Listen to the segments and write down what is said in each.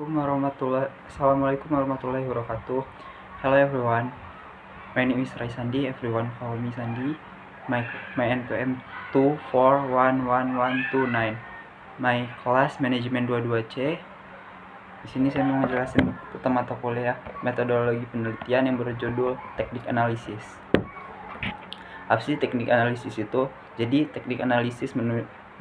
Assalamualaikum warahmatullahi wabarakatuh. Hello everyone, my name is Raisandi. Everyone call me Sandi. My NPM 2411129. My kelas manajemen 22C. Di sini saya mau menjelaskan tentang mata kuliah metodologi penelitian yang berjudul teknik analisis. Apa sih teknik analisis itu? Jadi teknik analisis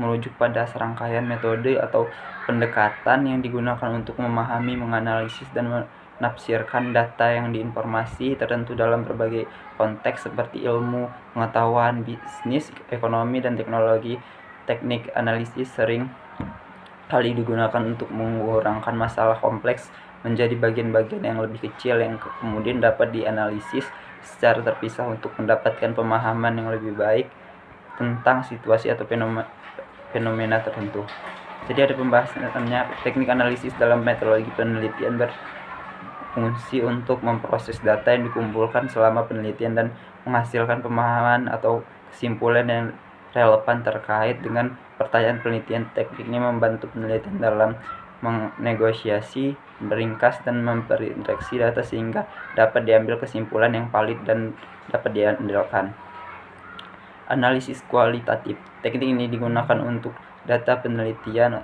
merujuk pada serangkaian metode atau pendekatan yang digunakan untuk memahami, menganalisis, dan menafsirkan data yang diinformasi tertentu dalam berbagai konteks seperti ilmu, pengetahuan, bisnis, ekonomi, dan teknologi. Teknik analisis sering kali digunakan untuk mengurangkan masalah kompleks menjadi bagian-bagian yang lebih kecil yang kemudian dapat dianalisis secara terpisah untuk mendapatkan pemahaman yang lebih baik tentang situasi atau fenomena tertentu. Jadi ada pembahasannya, teknik analisis dalam metodologi penelitian berfungsi untuk memproses data yang dikumpulkan selama penelitian dan menghasilkan pemahaman atau kesimpulan yang relevan terkait dengan pertanyaan penelitian. Tekniknya membantu penelitian dalam menegosiasi, meringkas, dan memperintegrasi data sehingga dapat diambil kesimpulan yang valid dan dapat diandalkan. Analisis kualitatif. Teknik ini digunakan untuk data penelitian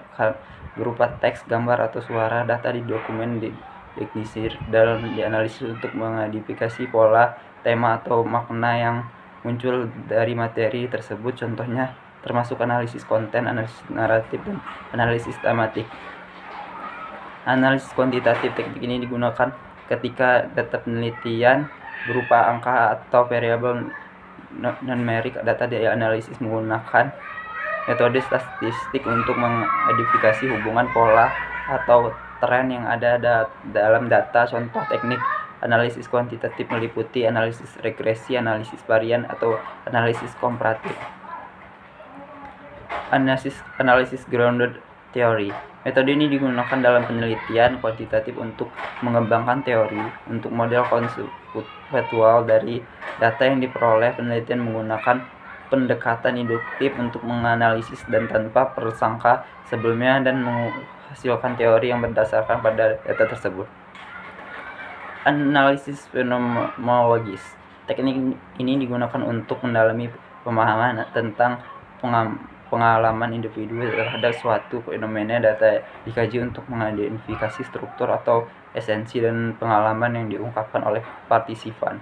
berupa teks, gambar, atau suara. Data di dokumen didefinisi dan dianalisis untuk mengidentifikasi pola, tema, atau makna yang muncul dari materi tersebut. Contohnya termasuk analisis konten, analisis naratif, dan analisis tematik. Analisis kuantitatif. Teknik ini digunakan ketika data penelitian berupa angka atau variabel numerik. Data dianalisis menggunakan metode statistik untuk mengidentifikasi hubungan, pola, atau tren yang ada dalam data. Contoh teknik analisis kuantitatif meliputi analisis regresi, analisis varian, atau analisis komparatif. Analisis grounded theory. Metode ini digunakan dalam penelitian kuantitatif untuk mengembangkan teori untuk model konseptual dari data yang diperoleh. Penelitian menggunakan pendekatan induktif untuk menganalisis dan tanpa prasangka sebelumnya dan menghasilkan teori yang berdasarkan pada data tersebut. Analisis fenomenologis. Teknik ini digunakan untuk mendalami pemahaman tentang pengalaman individu terhadap suatu fenomena. Data dikaji untuk mengidentifikasi struktur atau esensi dan pengalaman yang diungkapkan oleh partisipan.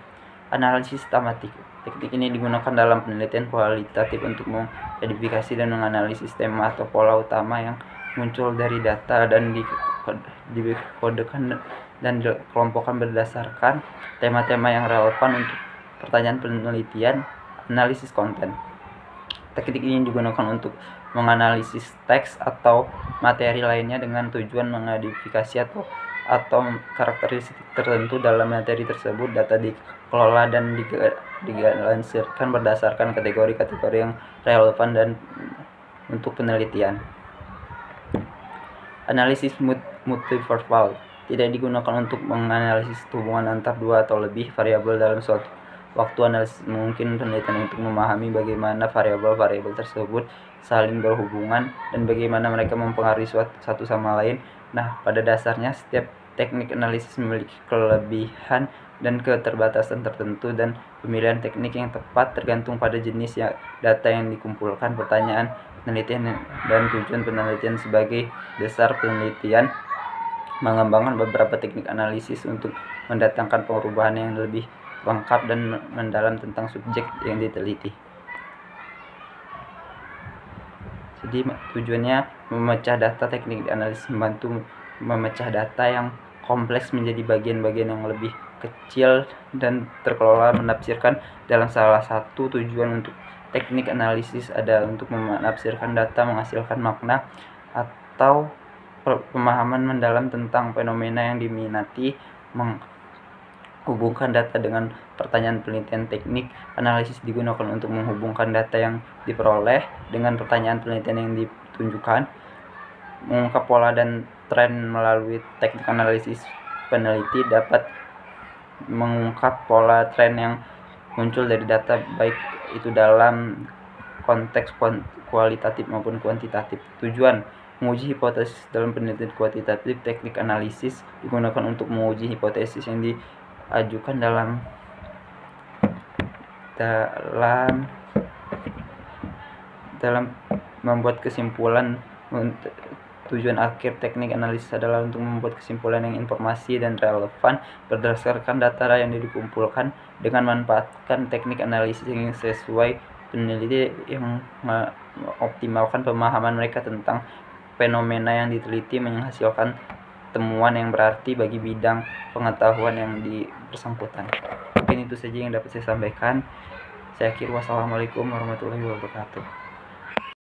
Analisis tematik. Teknik ini digunakan dalam penelitian kualitatif untuk mengidentifikasi dan menganalisis tema atau pola utama yang muncul dari data dan dikodekan dan dikelompokkan berdasarkan tema-tema yang relevan untuk pertanyaan penelitian. Analisis konten. Teknik ini digunakan untuk menganalisis teks atau materi lainnya dengan tujuan mengidentifikasi atau karakteristik tertentu dalam materi tersebut. Data dikelola dan dilansirkan berdasarkan kategori-kategori yang relevan dan untuk penelitian. Analisis multivariabel tidak digunakan untuk menganalisis hubungan antar dua atau lebih variabel dalam suatu waktu. Analisis mungkin penelitian untuk memahami bagaimana variabel-variabel tersebut saling berhubungan dan bagaimana mereka mempengaruhi satu sama lain. Nah, pada dasarnya setiap teknik analisis memiliki kelebihan dan keterbatasan tertentu, dan pemilihan teknik yang tepat tergantung pada jenis data yang dikumpulkan, pertanyaan penelitian, dan tujuan penelitian. Sebagai dasar penelitian mengembangkan beberapa teknik analisis untuk mendatangkan perubahan yang lebih lengkap dan mendalam tentang subjek yang diteliti. Jadi tujuannya memecah data. Teknik analisis membantu memecah data yang kompleks menjadi bagian-bagian yang lebih kecil dan terkelola. Menafsirkan dalam salah satu tujuan untuk teknik analisis ada untuk menafsirkan data, menghasilkan makna atau pemahaman mendalam tentang fenomena yang diminati, menghubungkan data dengan pertanyaan penelitian. Teknik analisis digunakan untuk menghubungkan data yang diperoleh dengan pertanyaan penelitian yang ditunjukkan, mengungkap pola dan tren. Melalui teknik analisis, peneliti dapat mengungkap pola tren yang muncul dari data, baik itu dalam konteks kualitatif maupun kuantitatif. Tujuan menguji hipotesis dalam penelitian kuantitatif. Teknik analisis digunakan untuk menguji hipotesis yang diajukan dalam membuat kesimpulan. Tujuan akhir teknik analisis adalah untuk membuat kesimpulan yang informasi dan relevan berdasarkan data yang dikumpulkan. Dengan memanfaatkan teknik analisis yang sesuai, peneliti yang mengoptimalkan pemahaman mereka tentang fenomena yang diteliti menghasilkan temuan yang berarti bagi bidang pengetahuan yang bersangkutan. Mungkin itu saja yang dapat saya sampaikan. Saya akhiri, wassalamualaikum warahmatullahi wabarakatuh.